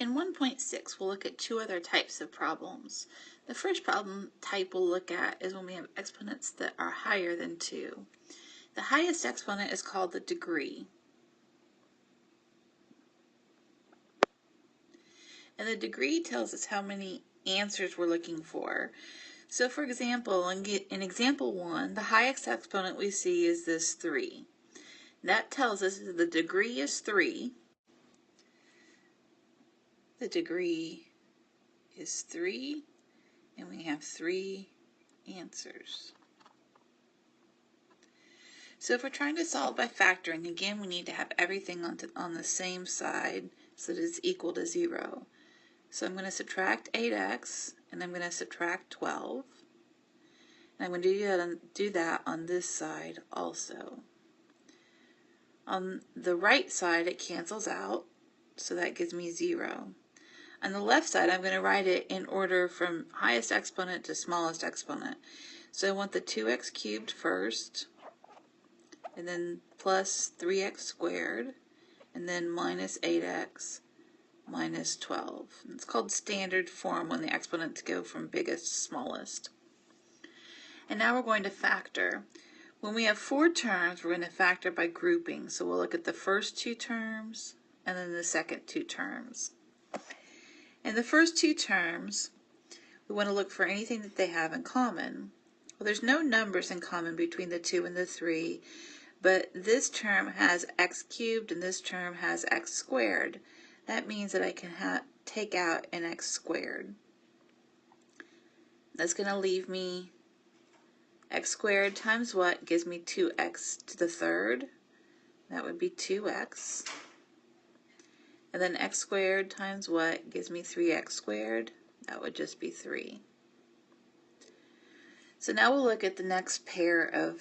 In 1.6, we'll look at two other types of problems. The first problem type we'll look at is when we have exponents that are higher than 2. The highest exponent is called the degree. And the degree tells us how many answers we're looking for. So for example, in example 1, the highest exponent we see is this 3. That tells us that the degree is 3. The degree is 3, and we have 3 answers. So if we're trying to solve by factoring, again, we need to have everything on the same side so that it's equal to 0. So I'm going to subtract 8x, and I'm going to subtract 12. And I'm going to do that on this side also. On the right side, it cancels out, so that gives me 0. On the left side, I'm going to write it in order from highest exponent to smallest exponent. So I want the 2x cubed first, and then plus 3x squared, and then minus 8x minus 12. It's called standard form when the exponents go from biggest to smallest. And now we're going to factor. When we have 4 terms, we're going to factor by grouping. So we'll look at the first 2 terms and then the second 2 terms. In the first 2 terms, we want to look for anything that they have in common. Well, there's no numbers in common between the 2 and the 3, but this term has x cubed and this term has x squared. That means that I can take out an x squared. That's going to leave me x squared times what gives me 2x to the third. That would be 2x. And then x squared times what gives me 3x squared. That would just be 3. So now we'll look at the next pair of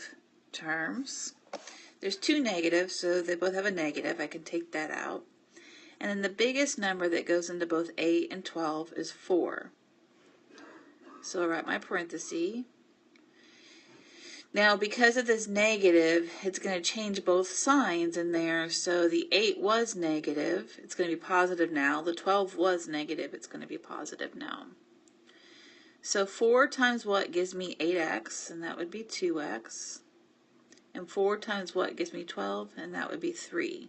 terms. There's 2 negatives, so they both have a negative. I can take that out. And then the biggest number that goes into both 8 and 12 is 4. So I'll write my parenthesis. Now, because of this negative, it's going to change both signs in there. So the 8 was negative. It's going to be positive now. The 12 was negative. It's going to be positive now. So 4 times what gives me 8x, and that would be 2x. And 4 times what gives me 12, and that would be 3.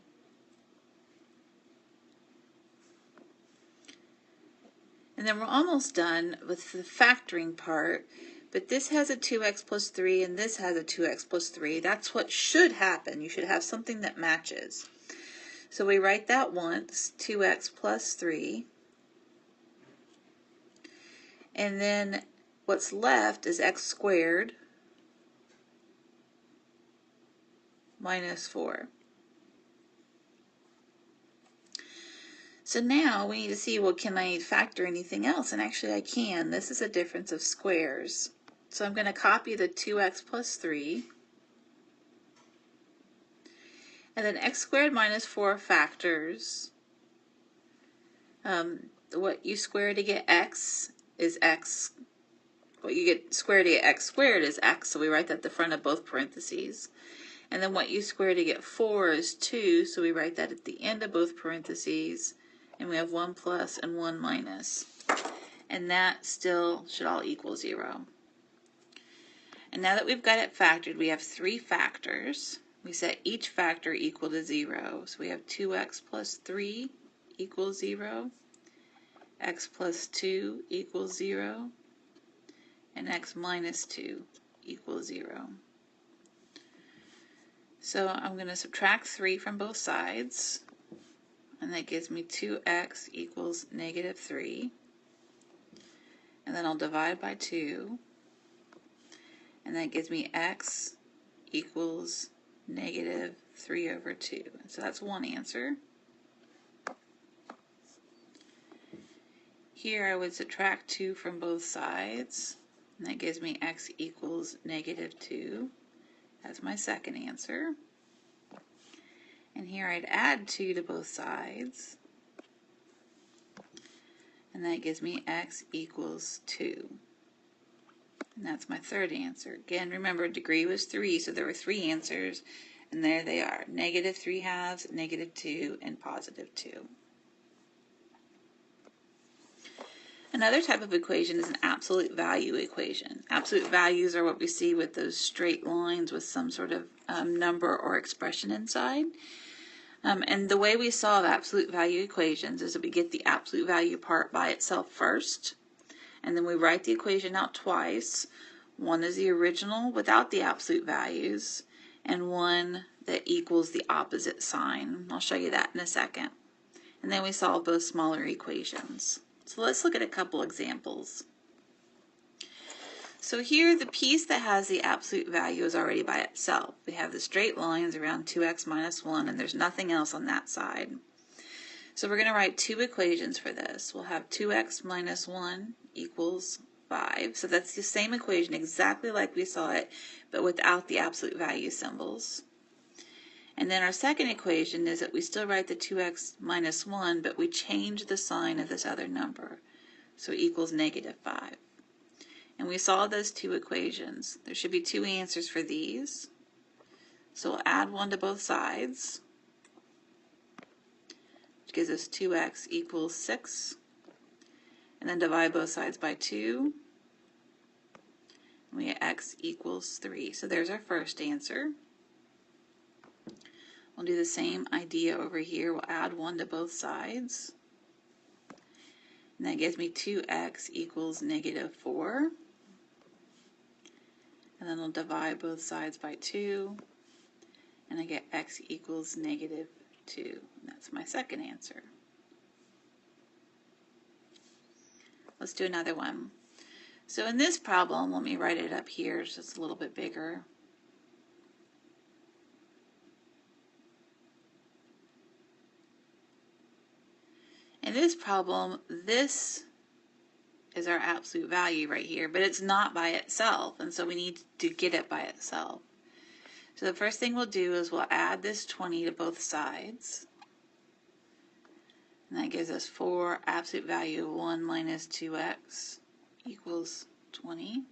And then we're almost done with the factoring part. But this has a 2x plus 3, and this has a 2x plus 3. That's what should happen. You should have something that matches. So we write that once, 2x plus 3. And then what's left is x squared minus 4. So now we need to see, well, can I factor anything else? And actually I can. This is a difference of squares. So I'm going to copy the 2x plus 3. And then x squared minus 4 factors. What you square to get x is x. What you get squared to get x squared is x. So we write that at the front of both parentheses. And then what you square to get 4 is 2. So we write that at the end of both parentheses. And we have 1 plus and 1 minus. And that still should all equal 0. And now that we've got it factored, we have 3 factors. We set each factor equal to 0. So we have 2x plus 3 equals 0, x plus 2 equals 0, and x minus 2 equals 0. So I'm going to subtract 3 from both sides, and that gives me 2x equals negative 3. And then I'll divide by 2. And that gives me x equals negative 3 over 2. So that's one answer. Here I would subtract 2 from both sides. And that gives me x equals negative 2. That's my second answer. And here I'd add 2 to both sides. And that gives me x equals 2. And that's my third answer. Again, remember, degree was 3, so there were 3 answers. And there they are, negative 3/2, negative 2, and positive 2. Another type of equation is an absolute value equation. Absolute values are what we see with those straight lines with some sort of number or expression inside. And the way we solve absolute value equations is that we get the absolute value part by itself first, and then we write the equation out twice. One is the original without the absolute values, and one that equals the opposite sign. I'll show you that in a second. And then we solve both smaller equations. So let's look at a couple examples. So here the piece that has the absolute value is already by itself. We have the straight lines around 2x minus 1, and there's nothing else on that side. So we're going to write two equations for this. We'll have 2x minus 1 equals 5. So that's the same equation exactly like we saw it, but without the absolute value symbols. And then our second equation is that we still write the 2x minus 1, but we change the sign of this other number. So it equals negative 5. And we solve those two equations. There should be two answers for these. So we'll add 1 to both sides, which gives us 2x equals 6. And then divide both sides by 2. And we get x equals 3. So there's our first answer. We'll do the same idea over here. We'll add 1 to both sides. And that gives me 2x equals negative 4. And then we'll divide both sides by 2. And I get x equals negative 2. And that's my second answer. Let's do another one. So in this problem, let me write it up here so it's a little bit bigger. In this problem, this is our absolute value right here, but it's not by itself, and so we need to get it by itself. So the first thing we'll do is we'll add this 20 to both sides. And that gives us 4 absolute value of 1 minus 2x equals 20.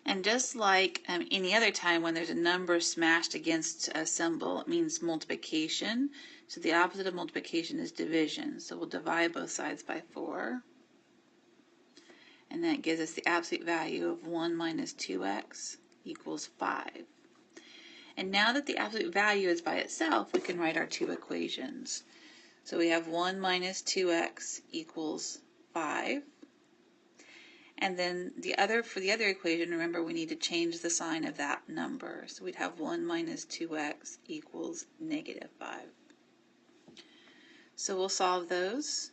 And just like any other time when there's a number smashed against a symbol, it means multiplication. So the opposite of multiplication is division. So we'll divide both sides by 4. And that gives us the absolute value of 1 minus 2x equals 5. And now that the absolute value is by itself, we can write our two equations. So we have 1 minus 2x equals 5. And then for the other equation, remember we need to change the sign of that number. So we'd have 1 minus 2x equals negative 5. So we'll solve those.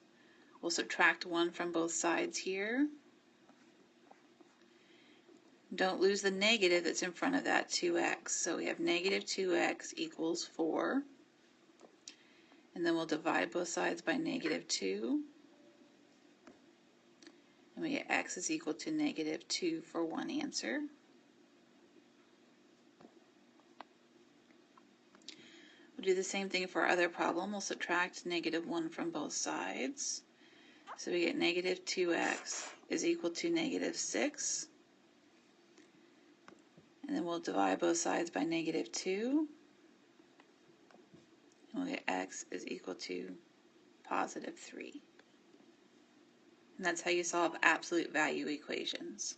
We'll subtract 1 from both sides here. Don't lose the negative that's in front of that 2x. So we have negative 2x equals 4. And then we'll divide both sides by negative 2. And we get x is equal to negative 2 for one answer. We'll do the same thing for our other problem. We'll subtract negative 1 from both sides. So we get negative 2x is equal to negative 6. And then we'll divide both sides by negative 2. And we'll get x is equal to positive 3. And that's how you solve absolute value equations.